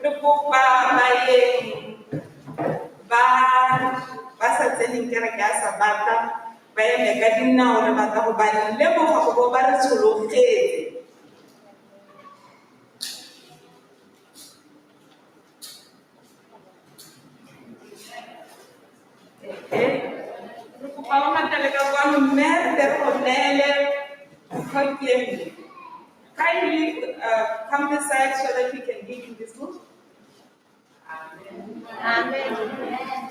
re kopa baeng ba sa tseneng kereke ya Sabata ba eme ka dinao re batla go ba lemoga go ba re tshologetse. Kindly come this side so that we can give you this book. Amen.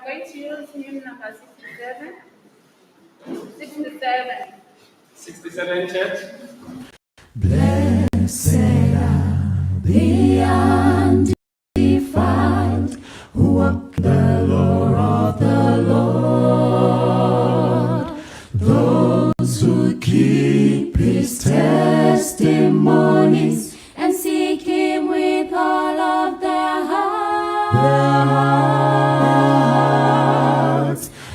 Going to use hymn number 67. 67, church. Blessed are the undefiled who walk the law of the Lord, those who keep his testimonies and seek him with all of their hearts.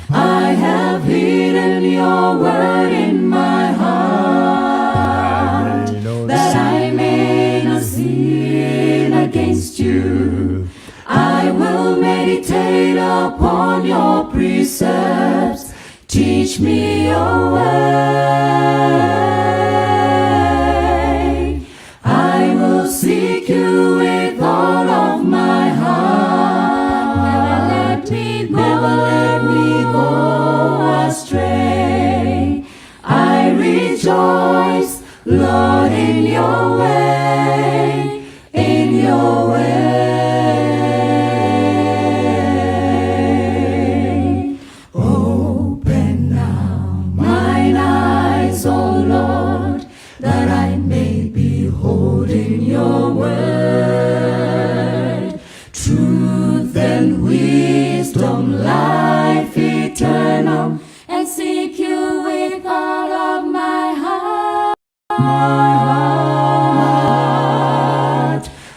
I have hidden your word in my heart, that I may not sin against you. I will meditate upon your precepts. Teach me your way. I will seek you with all of my heart. Never let me go astray. I rejoice, Lord, in your way, in your way. Open now mine eyes, O Lord, that I may behold in your word truth and wisdom, life eternal, and seek you with all of my heart.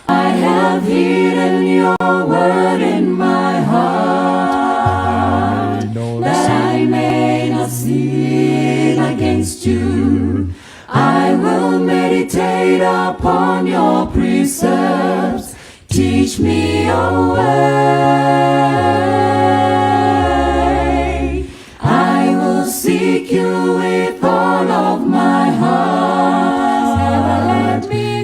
I have hidden your word in my heart, that I may not sin against you. I will meditate upon your precepts. Teach me your way. I will seek you with all of my heart.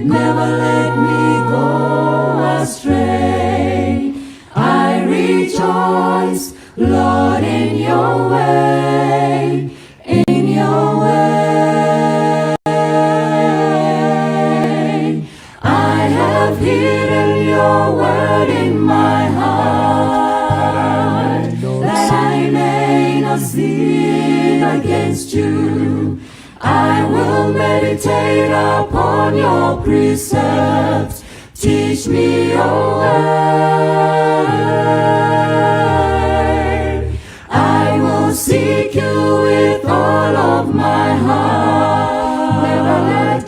Never let me go astray. I rejoice, Lord, in your way, in your way. I have hidden your word in my heart, that I may not sin against you. I will meditate upon your precepts. Teach me your way. I will seek you with all of my heart.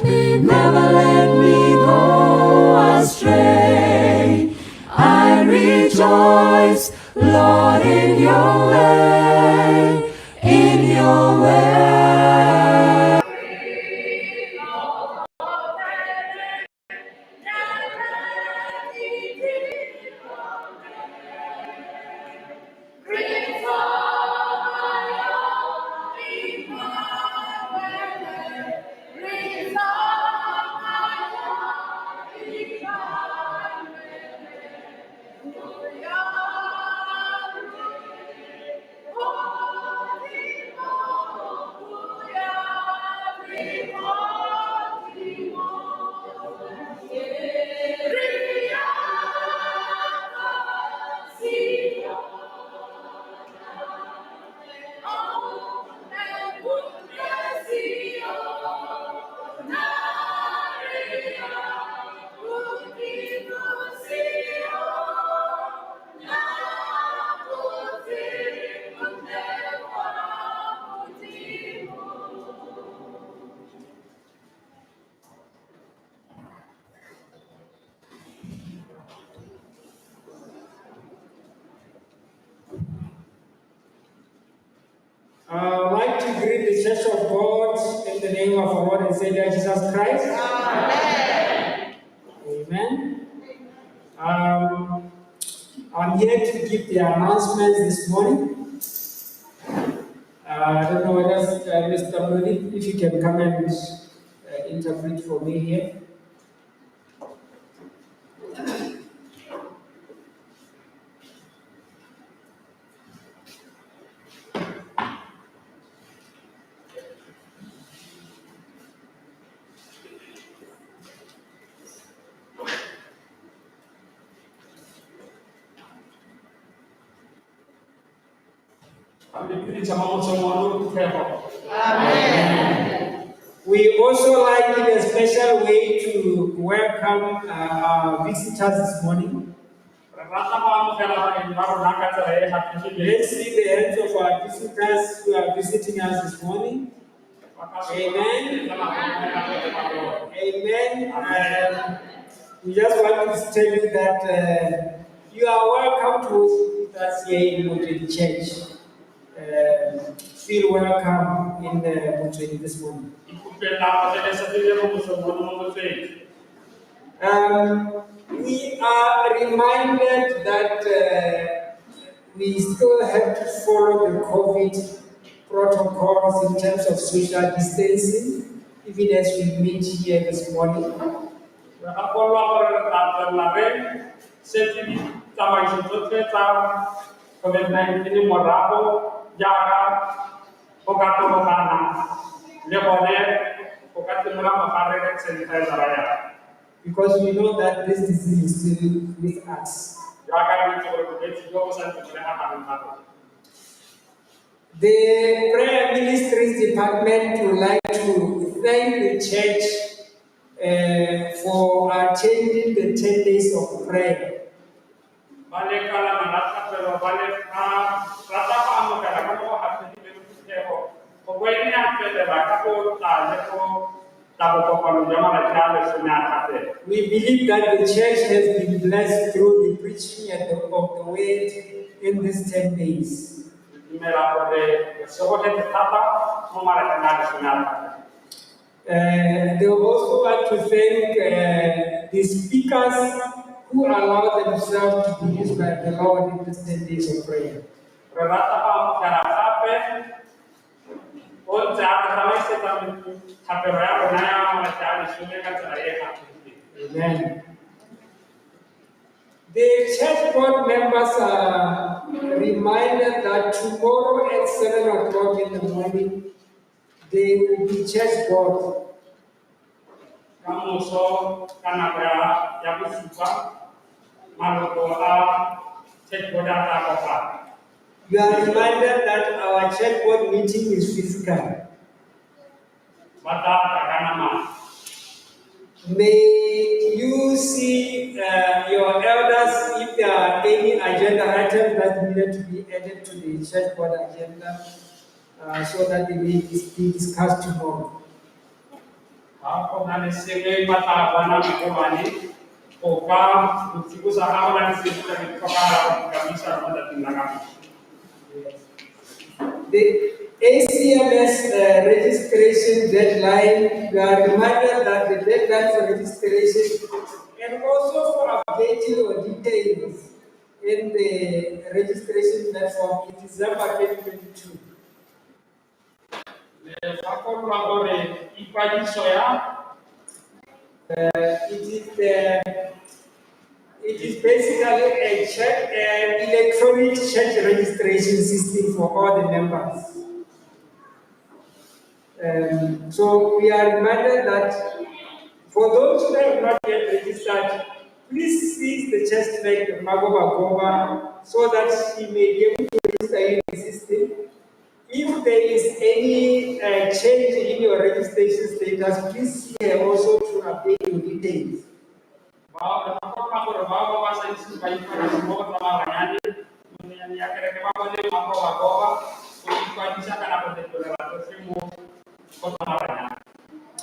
Never let me go astray. I rejoice, Lord, in your way, in your way. Church of God in the name of our Lord and Savior Jesus Christ. Amen. Amen. I'm here to give the announcements this morning. I don't know whether Mr. Modi, if you can come and interpret for me here. Amen. We also like in a special way to welcome our visitors this morning. Let's see the hands of our visitors who are visiting us this morning. Amen. Amen. We just want to tell you that you are welcome to worship with us here in Motswedi Church. Feel welcome in Motswedi this morning. We are reminded that we still have to follow the COVID protocols in terms of social distancing, even as we meet here this morning. Because we know that this disease is still with us. The prayer ministries department would like to thank the church for attending the 10 days of prayer. We believe that the church has been blessed through the preaching of the word in these 10 days. They also want to thank the speakers who allow themselves to be used by the Lord in these 10 days of prayer. Amen. The church board members are reminded that tomorrow at 7 o'clock in the morning, they will be church board. You are reminded that our church board meeting is physical. May you see your elders if there are any agenda items that needed to be added to the church board agenda so that they may be discussed tomorrow. The ACMS registration deadline, we are reminded that the deadline for registration and also for updating your details in the registration platform is December 2022. It is basically an electronic church registration system for all the members. So we are reminded that for those who have not yet registered, please seize the church flag of Magoba so that she may be able to register in the system. If there is any change in your registration status, please see her also to update your details.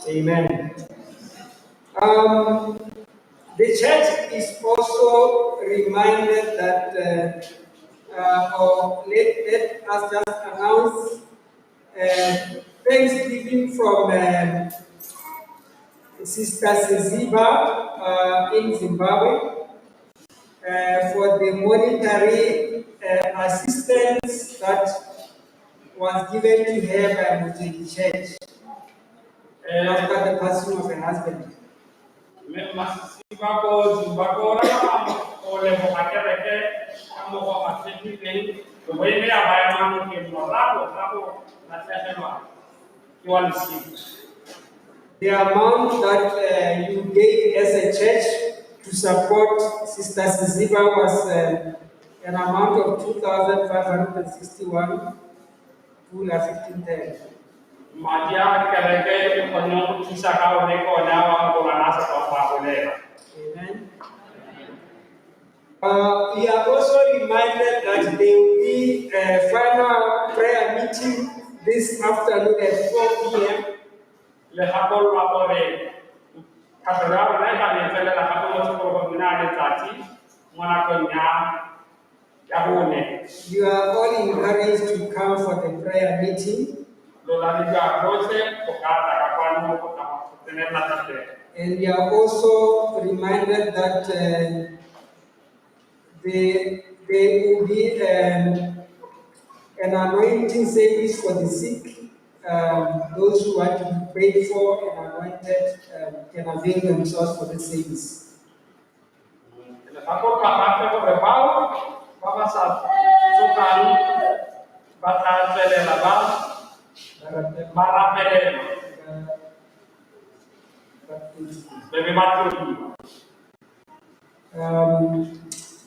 Amen. The church is also reminded that, or let us just announce thanksgiving from Sister Siziba in Zimbabwe for the monetary assistance that was given to her by Motswedi Church after the passing of her husband. The amount that you gave as a church to support Sister Siziba was an amount of 2,561 to 1510. Amen. We are also reminded that there will be a final prayer meeting this afternoon at 4 p.m. You are all encouraged to come for the prayer meeting. And we are also reminded that there will be an anointing service for the sick. Those who want to be prayed for and anointed can avail themselves for the service.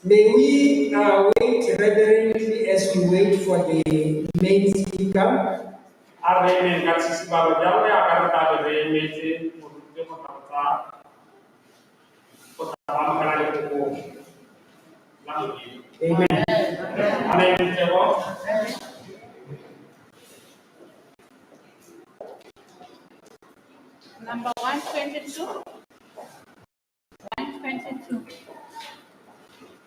May we wait reverently as we wait for the main speaker. Amen. Number 122. 122.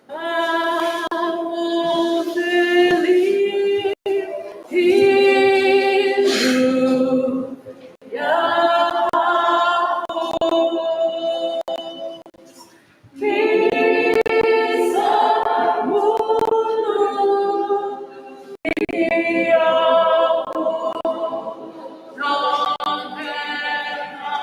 I will believe in you, Yahweh. Peace of Mulu, Strong and high.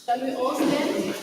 Shall we all stand?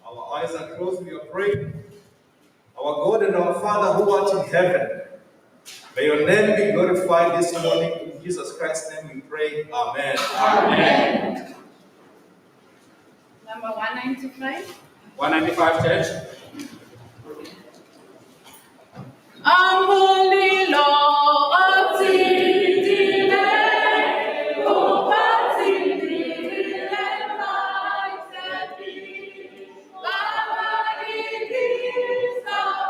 Our eyes are closed, we are praying. Our God and our Father who art in heaven, may your name be glorified this morning. In Jesus Christ's name we pray. Amen. Amen. Number 195. 195, church. Ambulilo otindile, ubatindile maitepi, babalikiza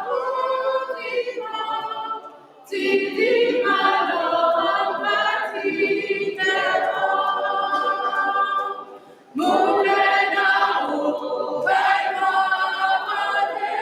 kudima, tidima lo ampatideko. Mukena ubeko ade,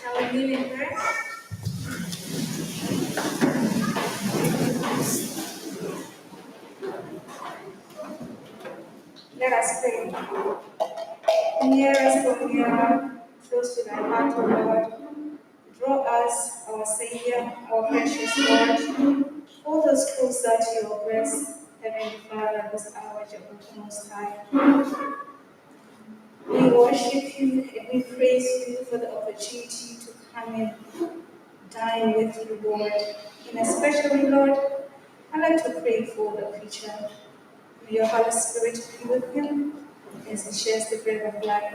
Shall we kneel in prayer? Let us pray. Near us, O near, close to thy heart, O Lord. Draw us, our Savior, our precious Lord. Hold us closer to your breast, Heavenly Father, this hour, Jehovah Most High. We worship you and we praise you for the opportunity to come and dine with you, Lord. And especially, Lord, I'd like to pray for the preacher. May your Holy Spirit be with him as he shares the bread of life.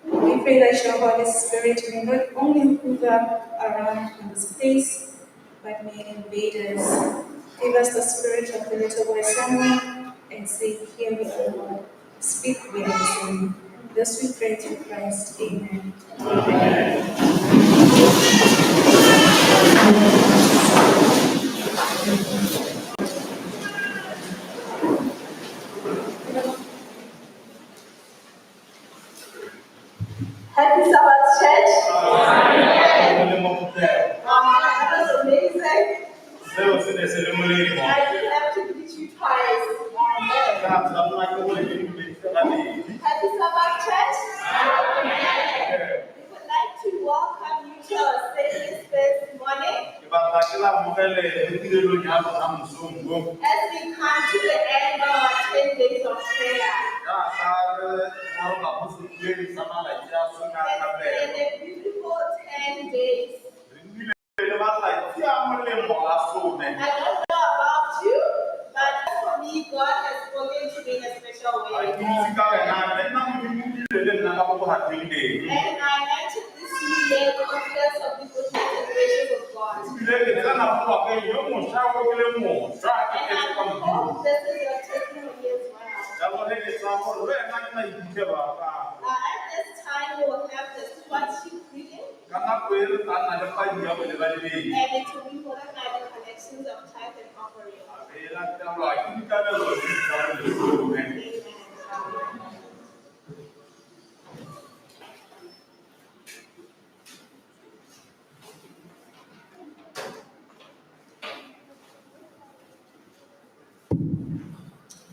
We pray that your Holy Spirit may not only hover around in this place, but may invade us. Give us the spirit of the little boy Samuel and say, "Here we are, Lord. Speak, we are listening." This we pray through Christ. Amen. Happy Sabbath, church. Amen. That was amazing. So, I didn't have to greet you twice. Happy Sabbath, church. come to the end of our 10 days of prayer, and a beautiful 10 days. I don't know about you, but for me, God has spoken to me in a special way. And I entered this new year confidence of the goodness and graces of God. And I hope this is your testimony as well. At this time, we will have the stewardship reading. And it will be followed by the connections of tithe and offering. Amen.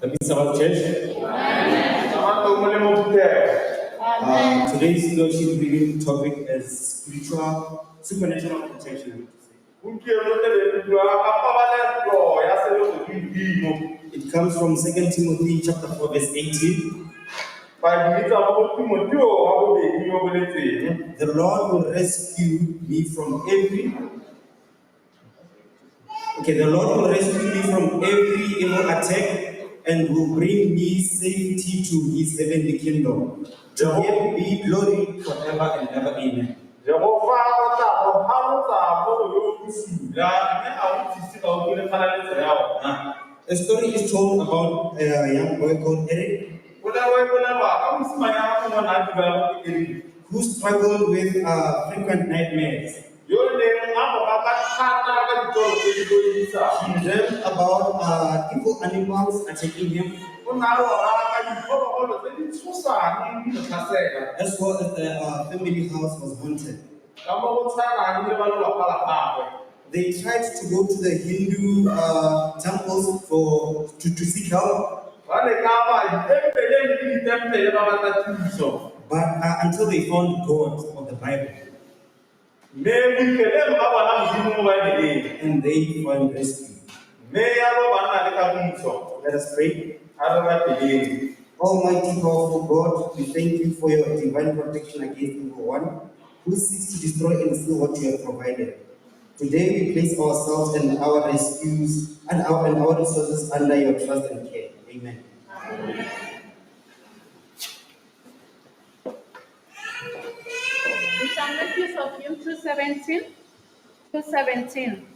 Happy Sabbath, church. Today's leadership reading topic is spiritual, supernatural protection. It comes from 2 Timothy chapter 4, verse 18. The Lord will rescue me from every evil attack and will bring me safety to his heavenly kingdom. To him be glory forever and ever. Amen. A story is told about a young boy called Eric who struggled with frequent nightmares. He dreamt about evil animals attacking him, as well as the family house was haunted. They tried to go to the Hindu temples to seek help, but until they found God of the Bible. And they found rescue. Let us pray. Almighty, powerful God, we thank you for your divine protection against evil one who seeks to destroy and steal what you have provided. Today we place ourselves and our rescues and our resources under your trust and care. Amen. We shall make use of hymn 217. 217.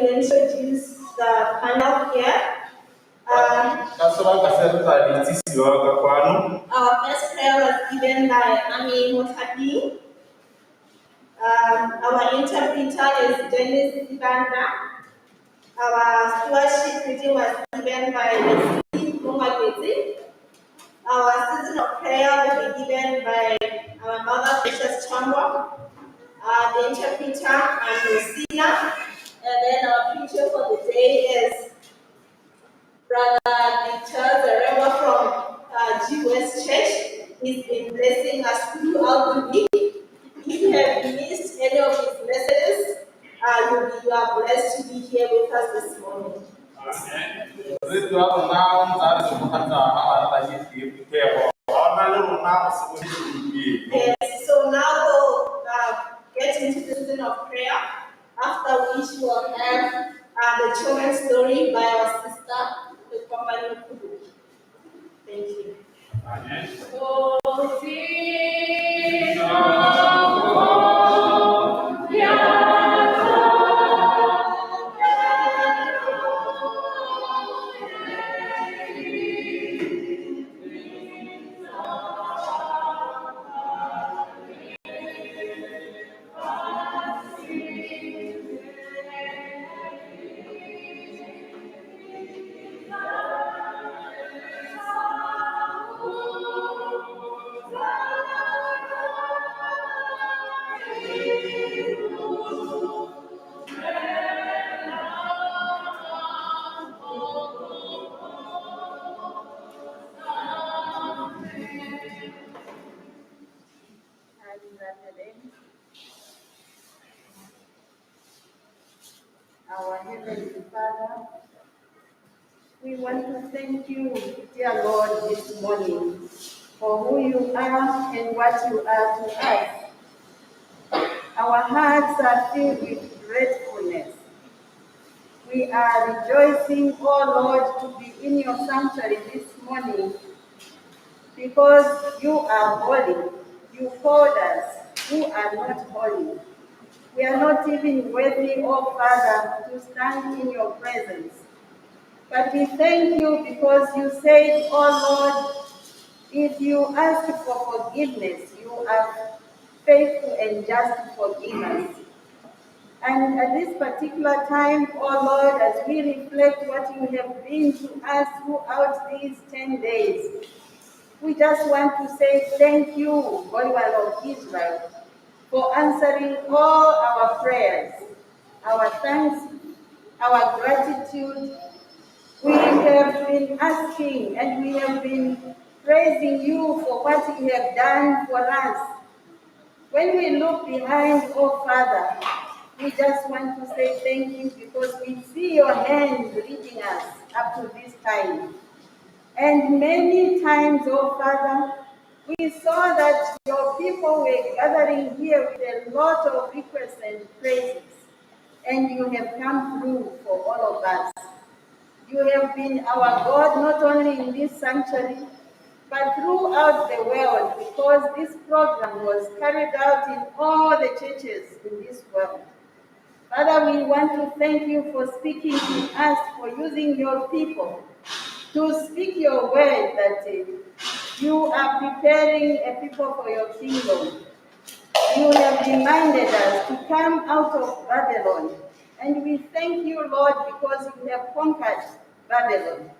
will introduce the panel here. Our first prayer was given by Ami Motswedi. Our interpreter is Dennis Ibanda. Our stewardship reading was given by Leslie Motswedi. Our season of prayer will be given by our Mother Precious Chamba, the interpreter and Lucina. And then our preacher for the day is Brother Victor, the Reverend from GWS Church. He's been blessing us throughout the week. If you have missed any of his messages, you are blessed to be here with us this morning. Yes, so now we'll get into the season of prayer, after which we'll have the children's story by our sister, the company Kudu. Thank you. Amen. Our Heavenly Father, we want to thank you, dear Lord, this morning for who you are and what you are to us. Our hearts are filled with gratefulness. We are rejoicing, oh Lord, to be in your sanctuary this morning because you are holy. You called us who are not holy. We are not even worthy, oh Father, to stand in your presence. But we thank you because you said, oh Lord, if you ask for forgiveness, you are faithful and just to forgive us. And at this particular time, oh Lord, as we reflect what you have been to us throughout these 10 days, we just want to say thank you, Holy One of Israel, for answering all our prayers, our thanks, our gratitude. We have been asking and we have been praising you for what you have done for us. When we look behind, oh Father, we just want to say thank you because we see your hand leading us up to this time. And many times, oh Father, we saw that your people were gathering here with a lot of requests and praises, and you have come through for all of us. You have been our God not only in this sanctuary, but throughout the world, because this program was carried out in all the churches in this world. Father, we want to thank you for speaking to us, for using your people to speak your word that you are preparing a people for your kingdom. You have reminded us to come out of Babylon. And we thank you, Lord, because you have conquered Babylon.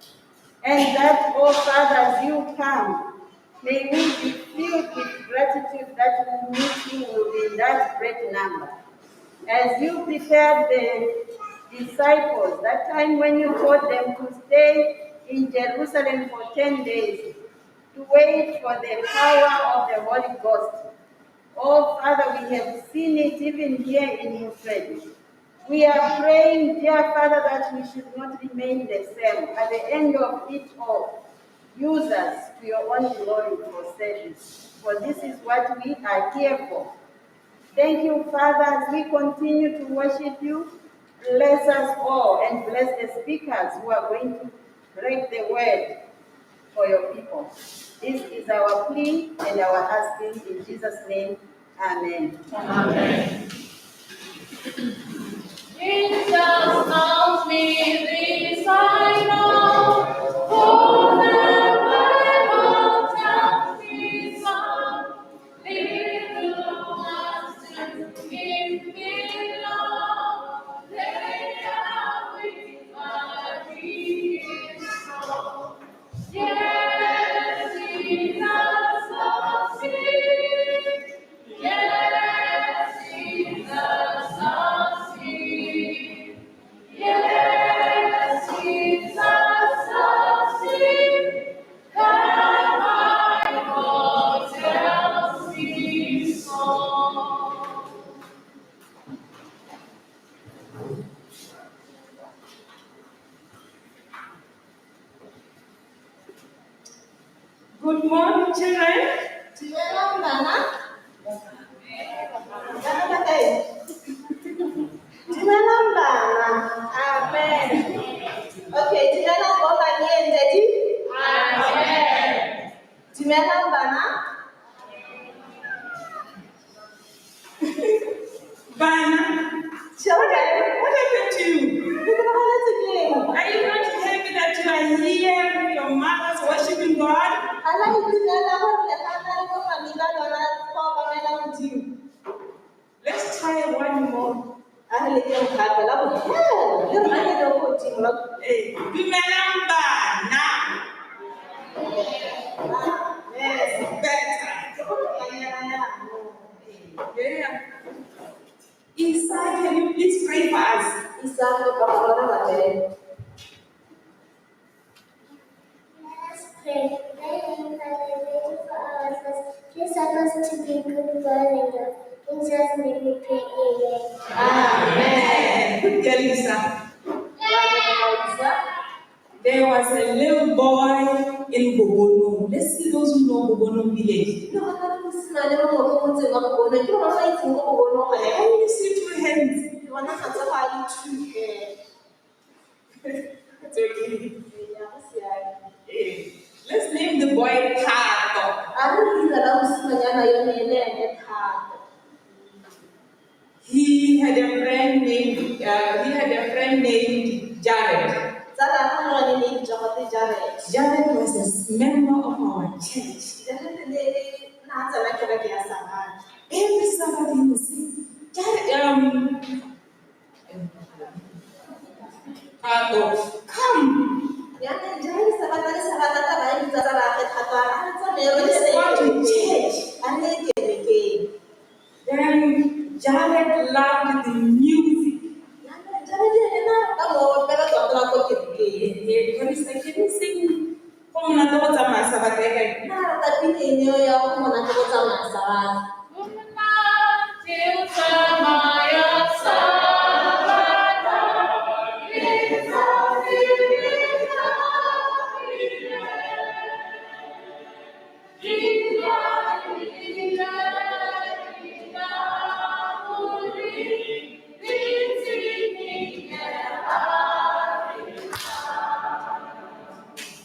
And that, oh Father, as you come, may we be filled with gratitude that we meet you will be in that great number. As you prepared the disciples, that time when you told them to stay in Jerusalem for 10 days, to wait for the power of the Holy Ghost. Oh, Father, we have seen it even here in Motswedi. We are praying, dear Father, that we should not remain the same. At the end of it all, use us to your own glory for service. For this is what we are here for. Thank you, Father, as we continue to worship you. Bless us all and bless the speakers who are going to break the word for your people. This is our plea and our asking in Jesus' name. Amen. Amen. counts me this I know, forever tells me some little ones to give me love. They are with my being strong. Yes, Jesus loves me. Yes, Jesus loves me. Yes, Jesus loves me. And my heart tells me so. Good morning, children. Amen. Okay, Jimena Boba Niendeji. Amen. Jimena Bana. Bana, Children, what happened to you? look at how that's again. Are you not happy that you are here with your mothers worshiping God? I like Jimena Boba with you. Let's try one more. I like you happy. I love you. You're not going to put him up. Hey, remember now. Yes. Better. Yeah. Isa, can you please pray for us? Isa, Let's pray. Please help us to be good learners. In Jesus' name we pray. Amen. Amen. Good girl, Isa. There was a little boy in Bobono. Let's see those who know Bobono village. Can you see two hands? It's okay. Let's name the boy Tato. He had a friend named Jared. Jared was a member of our church. Every Sabbath he would sing, Jared, Tato, come. Let's go to church. Then Jared loved the music. When he said, can you sing? Come on, don't tell my Sabbath again.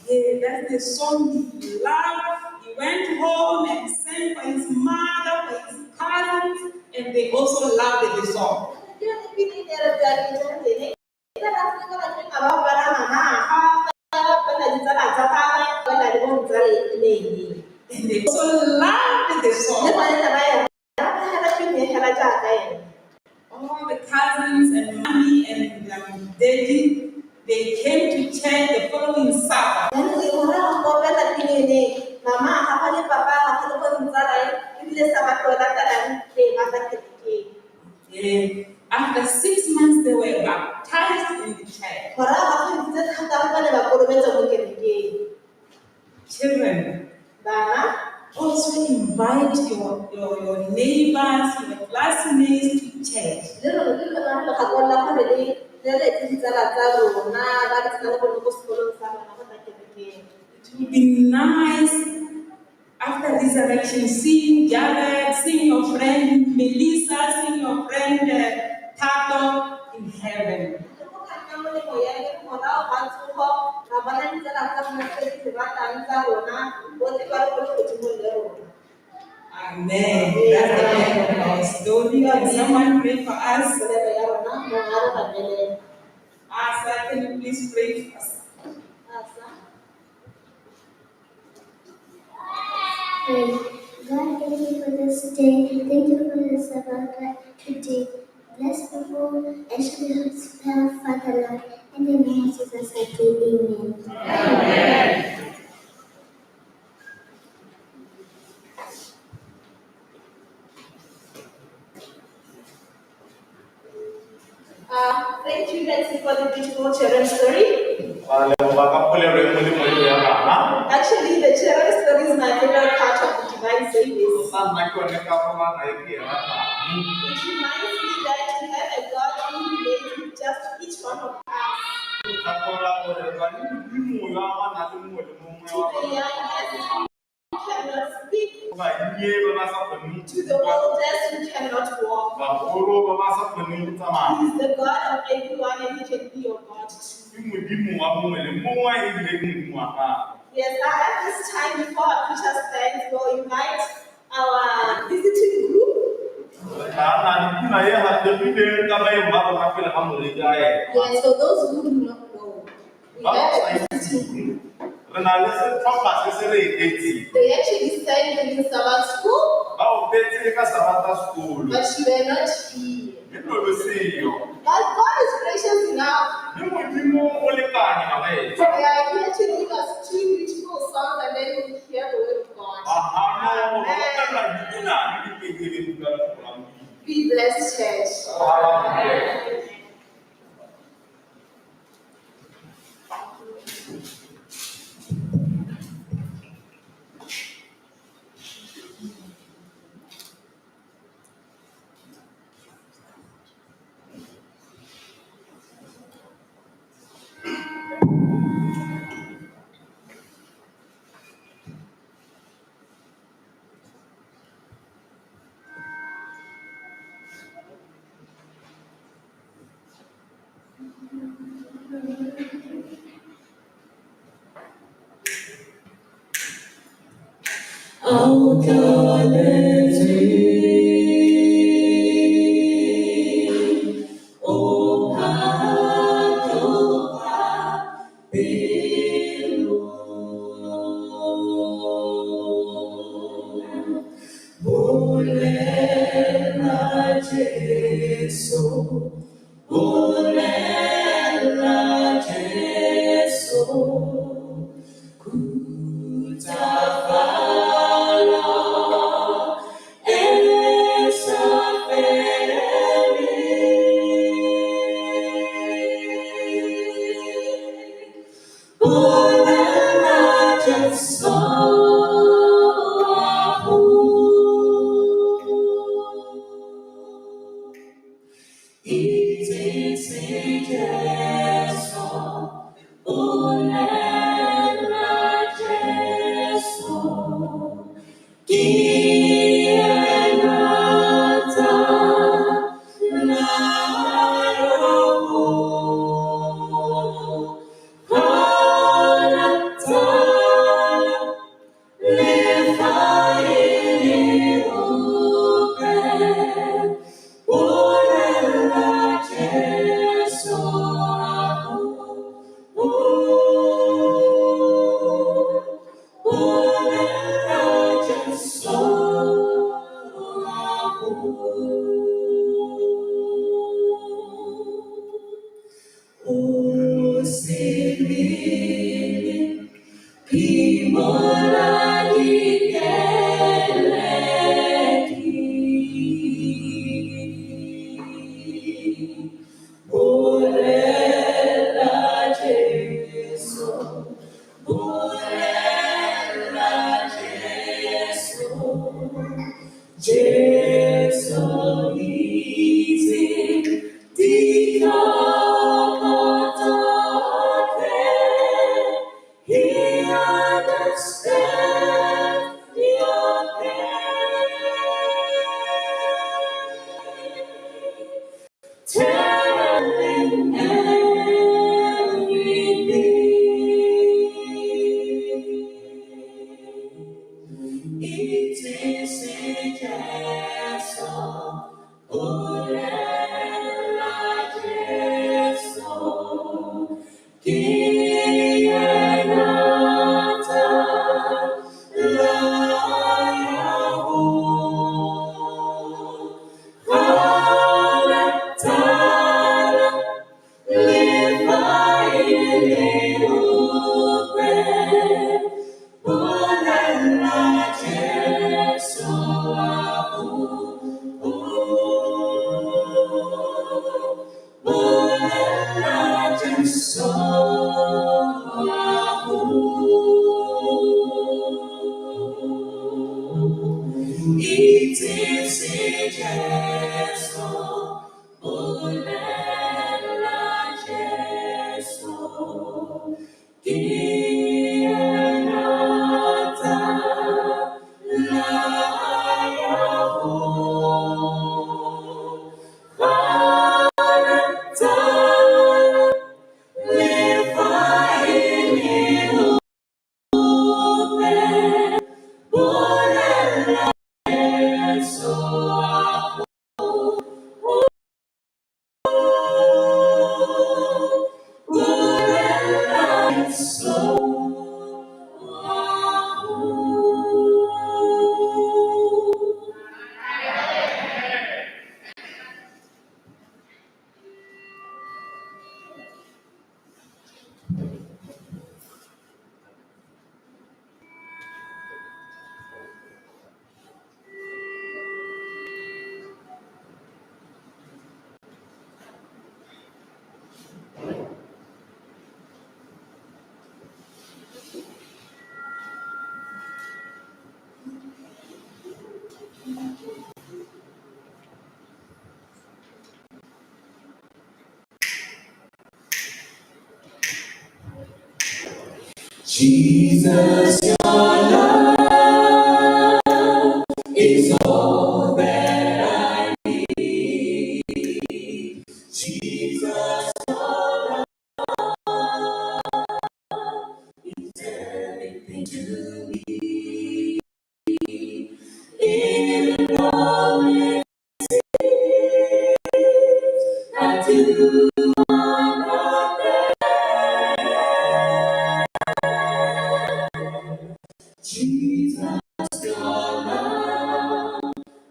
Yeah, that's the song he loved. He went home and sang for his mother, for his cousins, and they also loved the song. And they also loved the song. All the cousins and mommy and daddy, they came to church the following Sabbath. Yeah. After 6 months, they were baptized in the church. Children, also invite your neighbors, your classmates to church. It would be nice after resurrection, seeing Jared, seeing your friend Melissa, seeing your friend Tato in heaven. Amen. That's the end of our story. Can someone pray for us? Asa, can you please pray for us? Pray. God, thank you for this day. Thank you for the Sabbath today. Bless people and show them spell, Father Lord. In the name of Jesus, I pray, amen. Thank you, Betsy, for the beautiful children's story. Actually, the children's story is my favorite part of the divine service. It reminds me that we have a God who relates with just each one of us. To the youngest who cannot speak, to the oldest who cannot walk. He is the God of everyone and He can be your God too. Yes, at this time before our preacher's plans, we'll invite our visiting group. Yes, for those who do not know, we have a visiting group. They actually sang in Sabbath school, but she were not here. But God is gracious enough. They are here to give us two beautiful songs and then we hear the word of God. Amen. Be blessed, church. Amen. Oh, Galilee, oh, Padua, Below, Bolera Jesu, Bolera Jesu, Kutafala, esa fere, Bolera Jesu, Jesus, your love is all that I need. Jesus, your love is everything to me. In all it is that you are not there. Jesus, your love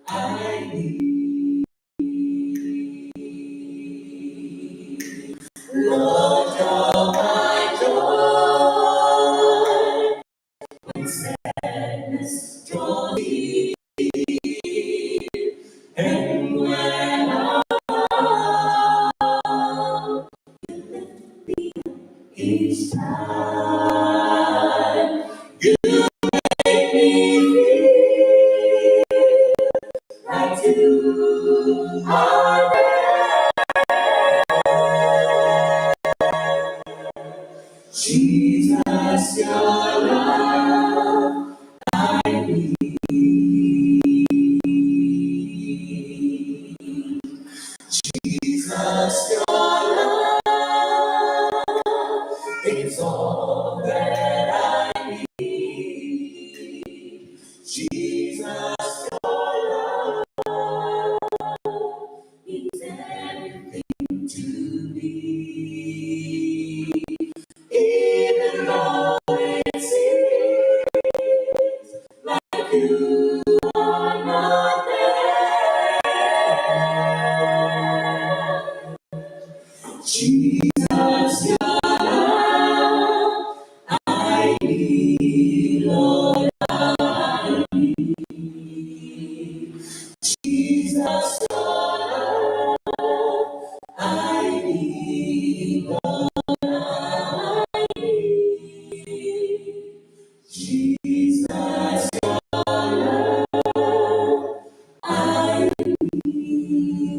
I need. Lord, you're my joy when sadness draws me, and when I'm each time you make me feel like you are there. Jesus, your love I need. Jesus, your love is all that I need. Jesus, your love is everything to me. Even though it seems like you are not there, Jesus, your love I need, Lord, I need. Jesus, your love I need, Lord, I need. Jesus, your love I need.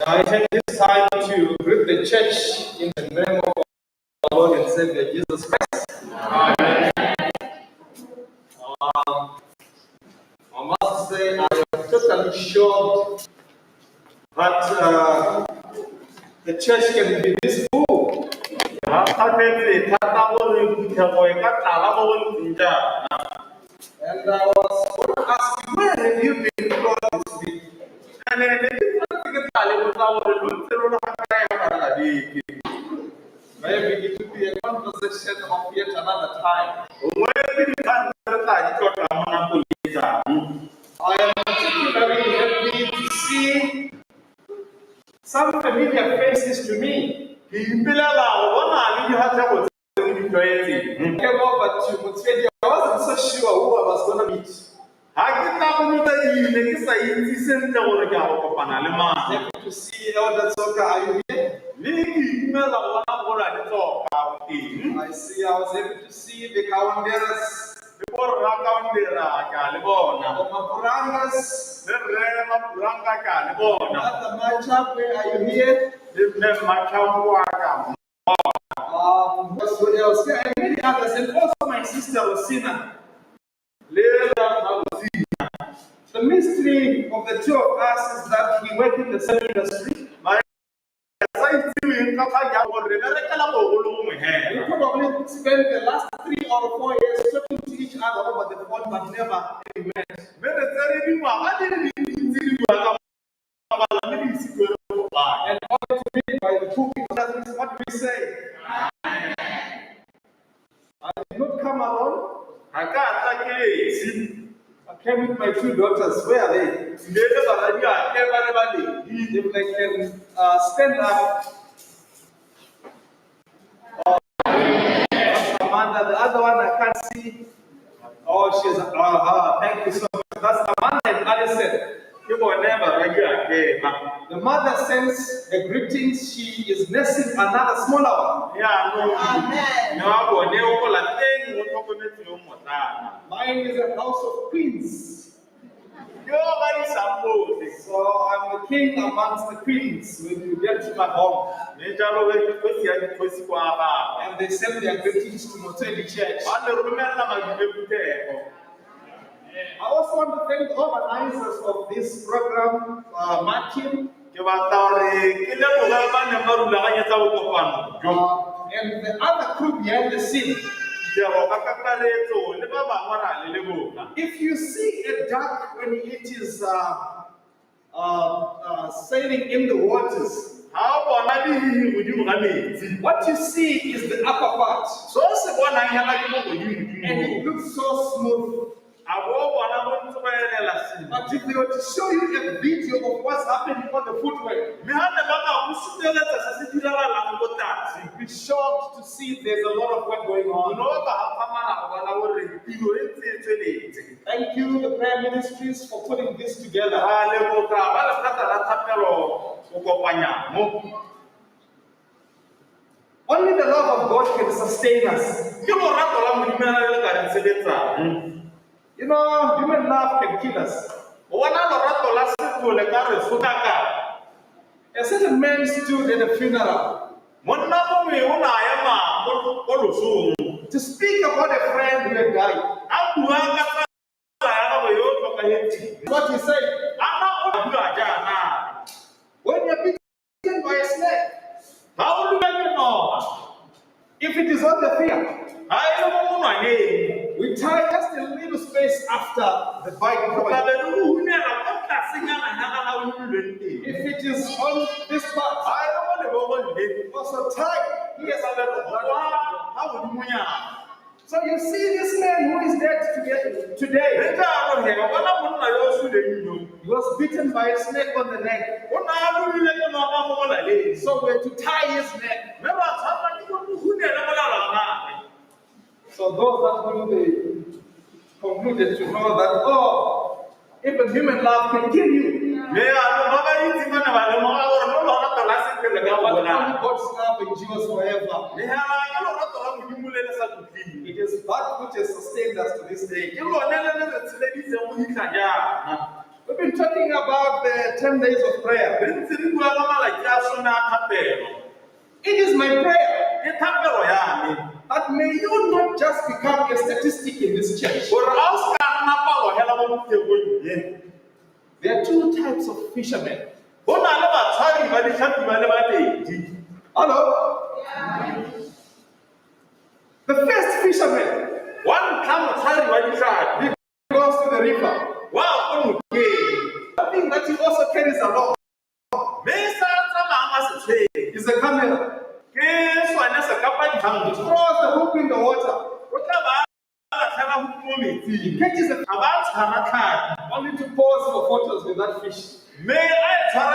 I take this time to greet the church in the name of our Lord and Savior Jesus Christ. I must say I am totally shocked that the church can be this full. And I was going to ask, where have you been throughout this week? And then Maybe it will be a conversation of yet another time. I am particularly happy to see some familiar faces to me. Came over to Motswedi. I wasn't so sure who I was going to meet. Happy to see Elder Soka. Are you here? I see. I was able to see the Kawanderas. The Mapurangas. At the matchup, where are you here? What else? Yeah, and many others, and also my sister Rosina. The mystery of the two of us is that we work in the same industry. We probably spent the last 3 or 4 years talking to each other over the phone, but never met. And all to me by the two people, what do we say? I did not come alone. I came with my 2 daughters. Where are they? If they can stand up. Amanda, the other one I can't see. Oh, she's thank you so much. That's Amanda and Alison. You were never regular. The mother sends the greetings. She is nursing another smaller one. Yeah, no. Amen. Mine is a house of queens. So I'm the king amongst the queens when you get to my home. And they send their greetings to Motswedi Church. I also want to thank the organizers of this program, Martin, and the other crew behind the scene. If you see a duck when it is sailing in the waters, what you see is the upper part, and it looks so smooth. But if they were to show you a video of what's happening on the footway, you'd be shocked to see there's a lot of work going on. Thank you, the prayer ministries, for putting this together. Only the love of God can sustain us. You know, human love can kill us. A certain man stood at a funeral to speak about a friend who had died. What he said, when you're bitten by a snake, how do you know if it is on the field? We tie just a little space after the bite. If it is on this part, also tie. Yes, so you see this man who is dead today. He was bitten by a snake on the neck. So we're to tie his neck. So those that will be concluded to know that, even human love can kill you. But only God's love endures forever. It is that which has sustained us to this day. We've been talking about the 10 days of prayer. It is my prayer that may you not just become a statistic in this church. There are 2 types of fishermen. Hello? The first fisherman, he goes to the river. One thing that he also carries along It's a camera. Throws the hook in the water. He catches it only to pose for photos with that fish. How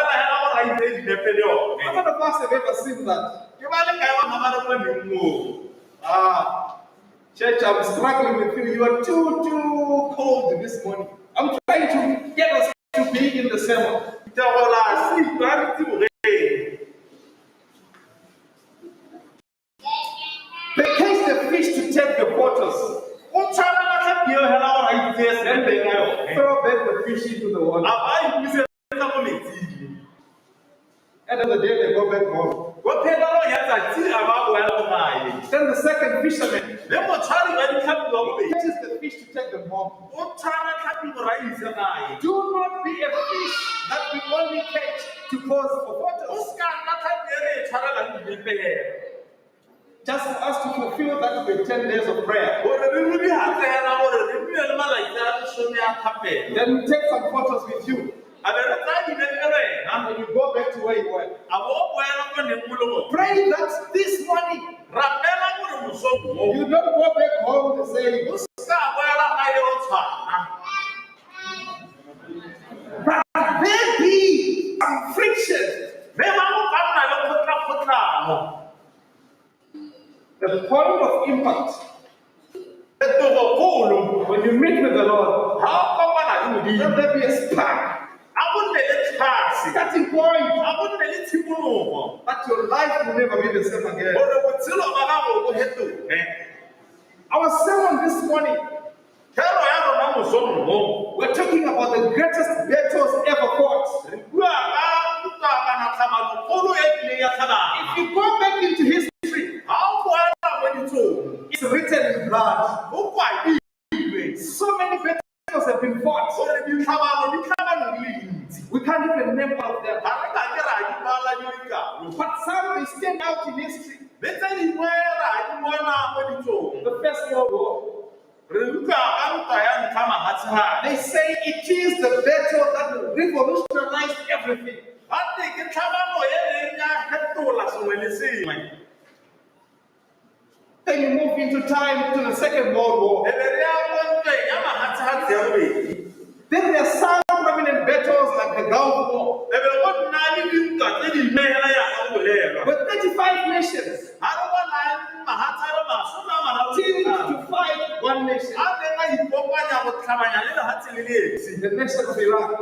many of us have ever seen that? Church, I'm struggling with you. You are too cold this morning. I'm trying to get us to be in the sermon. They catch the fish to take the photos. Then they throw back the fish into the water. End of the day, they go back home. Then the second fisherman catches the fish to take them home. Do not be a fish that we only catch to pose for photos. Just for us to fulfill that with 10 days of prayer. Then we take some photos with you. And when you go back to where you were, pray that this morning you don't go back home and say, but there be some friction. The point of impact. When you meet with the Lord, let there be a spark. Starting point. That your life will never be the same again. Our sermon this morning, we're talking about the greatest battles ever fought. If you go back into history, it's written in blood. So many battles have been fought. We can't even name all of them. But some they stand out in history. The First World War. They say it is the battle that revolutionized everything. Then you move into time to the Second World War. Then there are some prominent battles like the Gulf War. With 35 nations teamed to fight one nation. The nation of Iraq.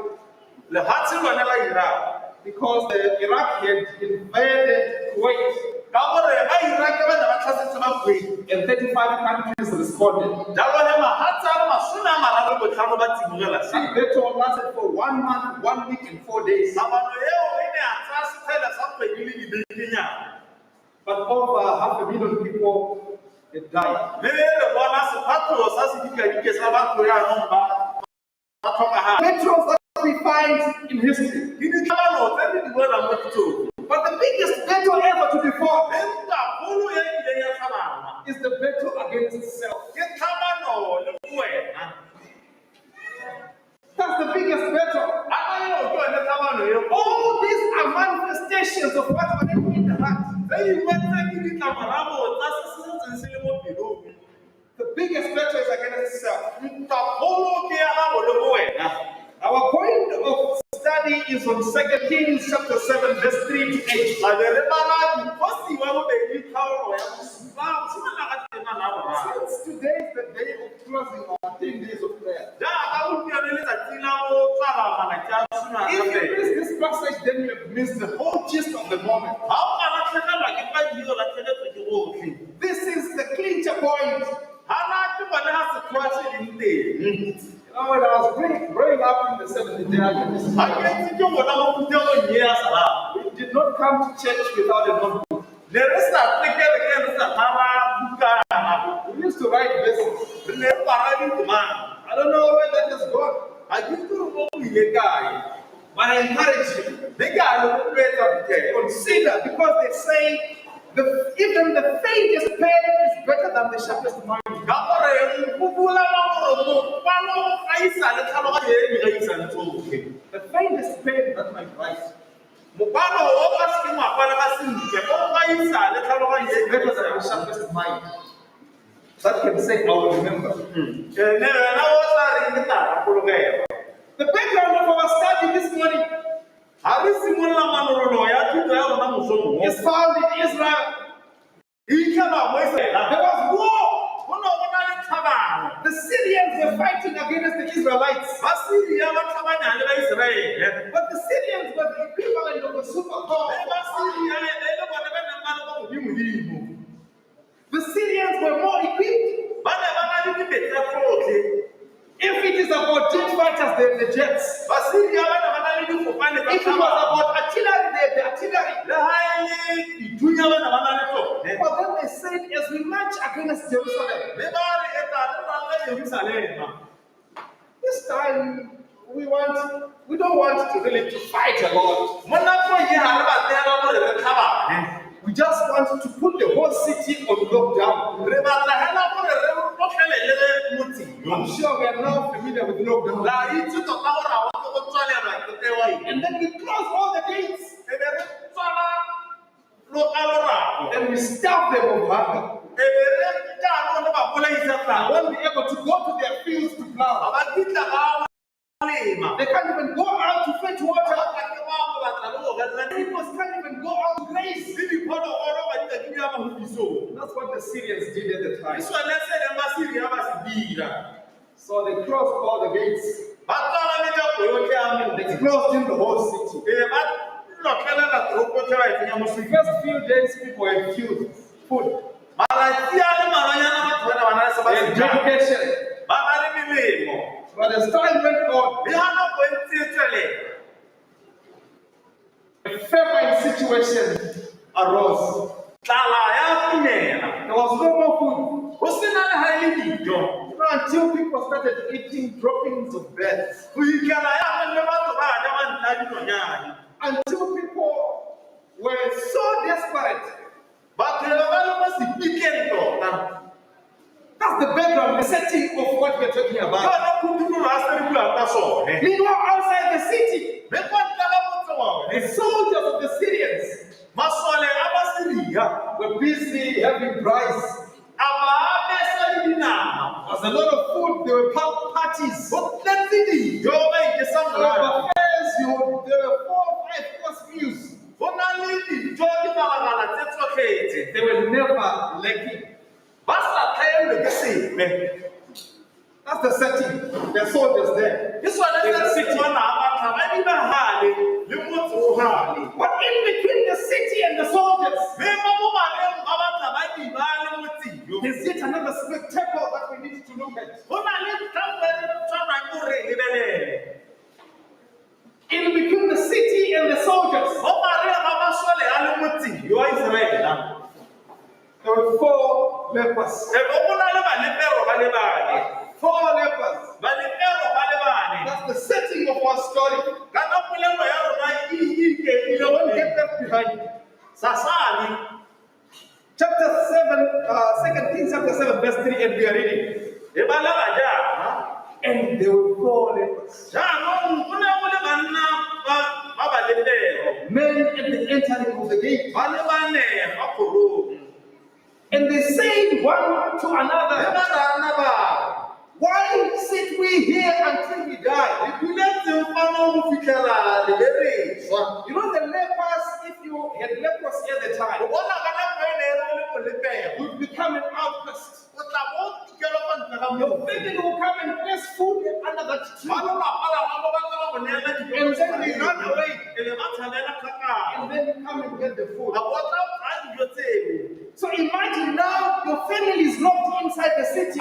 Because the Iraq had invaded Kuwait. And 35 countries responded. The battle lasted for 1 month, 1 week, and 4 days. But over 500,000 people had died. Battles that we find in history. But the biggest battle ever to be fought is the battle against self. That's the biggest battle. All these are manifestations of what's happening in the heart. The biggest battle is against self. Our point of study is on 2 Kings chapter 7, verse 3 to 8. Since today is the day of closing our 10 days of prayer. If you miss this passage, then you have missed the whole gist of the moment. This is the clincher point. When I was growing up in the 70s, we did not come to church without a notebook. We used to write verses. I don't know where that has gone. But I encourage you, consider, because they say even the faintest pain is better than the sharpest mind. The faintest pain that might rise Mopalo o ka se mo apara ka sentle o ga isa le tlhaloganye e better than the sharpest mind. That can say, I will remember. The background of our study this morning is found in Israel. There was war. The Syrians were fighting against the Israelites. But the Syrians were the equivalent of a superpower. The Syrians were more equipped. If it is about jet fighters, they have the jets. If it was about artillery, they have the artillery. But then they said, as we march against Jerusalem, this time we don't want to really to fight a lot. We just want to put the whole city on lockdown. I'm sure we are now familiar with lockdown. And then we close all the gates. And we stop them of hunger. They won't be able to go to their fields to plow. They can't even go out to fetch water. People can't even go out to graze. That's what the Syrians did at the time. So they closed all the gates. They closed in the whole city. The first few days, people had food. Education. But as time went on, a famine situation arose. There was no more food. Until people started eating droppings of bread. Until people were so desperate. That's the background, the setting of what we're talking about. Meanwhile, outside the city, the soldiers of the Syrians were busy having rice. There was a lot of food, there were parties. There were buffets, there were 4 or 5 course meals. They were never lacking. That's the setting. There are soldiers there. This one is the city. But in between the city and the soldiers, there's yet another spectacle that we need to look at. In between the city and the soldiers, there were 4 lepers. 4 lepers. That's the setting of our story. Don't get left behind. Chapter 7, 2 Kings chapter 7, verse 3, and we are reading. And there were 4 lepers. Men at the entering of the gate. And they said one to another, why sit we here until we die? You know the lepers, if you had leprosy at the time, would become an outcast. Your family will come and place food under that tree. And then they run away. And then come and get the food. So imagine now your family is locked inside the city.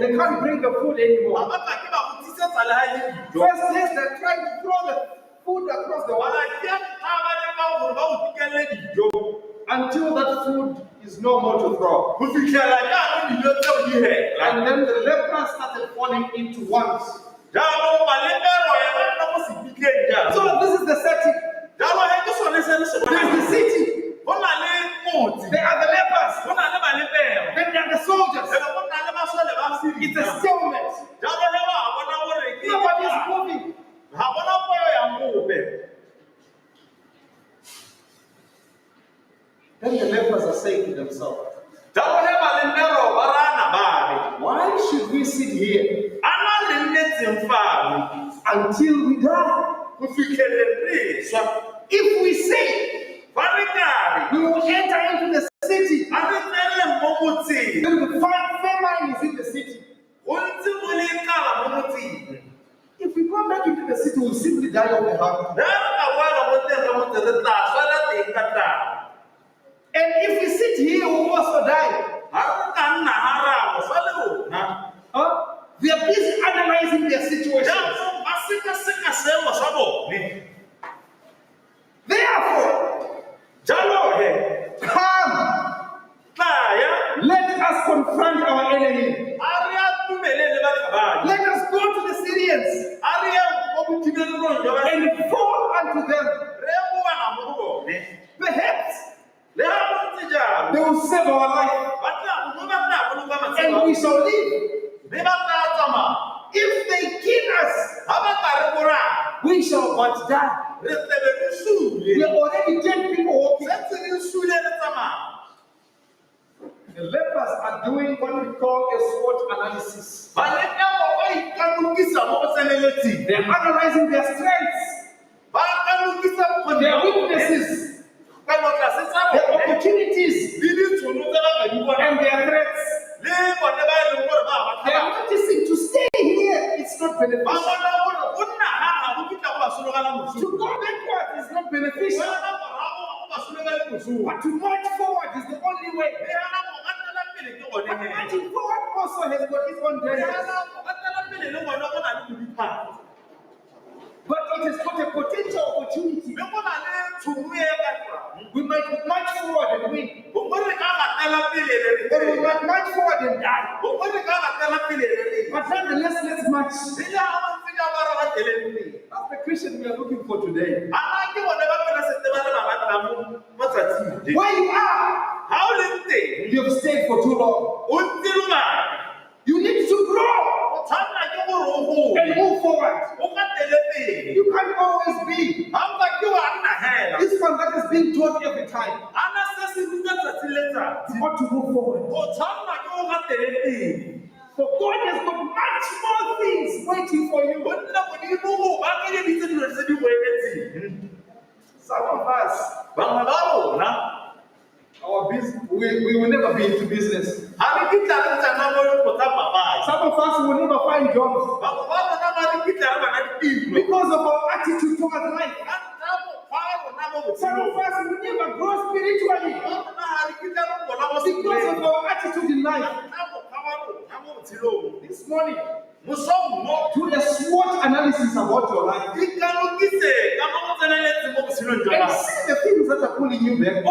They can't bring the food anymore. First days they're trying to throw the food across the wall. Until that food is no more to throw. And then the lepers started falling into ones. So this is the setting. This is the city. They are the lepers. Then they are the soldiers. It's a stalemate. Nobody is moving. Then the lepers are saying to themselves, why should we sit here until we die? If we say we will enter into the city, then the famine is in the city. If we go back into the city, we'll simply die of the hunger. And if we sit here, we'll also die. They are busy analyzing their situation. Therefore, come, let us confront our enemy. Let us go to the Syrians and fall unto them. Perhaps they will save our life and we shall live. If they kill us, we shall but die. We are already dead people walking. The lepers are doing what we call a SWOT analysis. They are analyzing their strengths, their weaknesses, their opportunities, and their threats. They are noticing to stay here, it's not beneficial. To go backwards is not beneficial. But to march forward is the only way. But marching forward also has got its own dangers. But it has got a potential opportunity. We might march forward and win. Or we might march forward and die. But nonetheless, let's march. That's the Christian we are looking for today. Where you are, you have stayed for too long. You need to grow and move forward. You can't always be this one that is being taught every time. You want to move forward. For God has got much more things waiting for you. Some of us, we will never be into business. Some of us will never find jobs because of our attitude towards life. Some of us will never grow spiritually because of our attitude in life. This morning, do a SWOT analysis about your life and see the things that are pulling you back.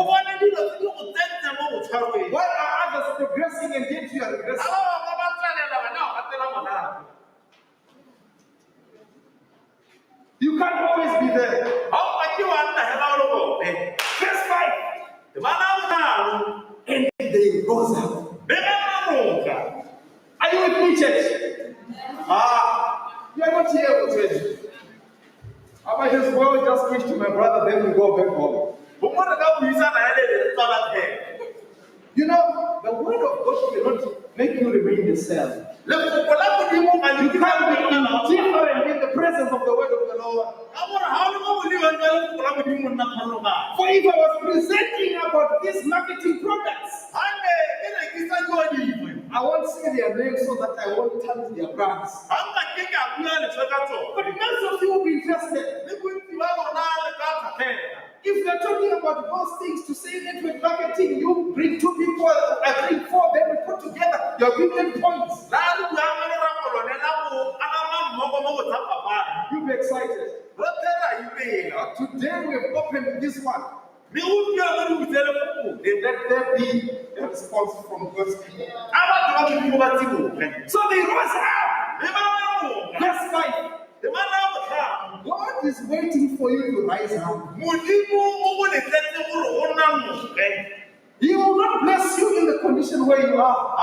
Why are others progressing and yet you are regressing? You can't always be there. Verse 5. And they rose up. Are you with me, church? You are not here, Motswedi. I might as well just preach to my brother, then we go back home. You know, the word of God cannot make you remain the same. You can't be indifferent in the presence of the word of the Lord. For if I was presenting about these marketing products, I won't say their names so that I won't tarnish their brands. But most of you will be interested. If we are talking about those things to say network marketing, you bring two people, I bring four, then we put together your opinion points. You'll be excited. Today we have opened this one. Let there be a response from God's people. So they rose up. Verse 5. God is waiting for you to rise up. He will not bless you in the condition where you are.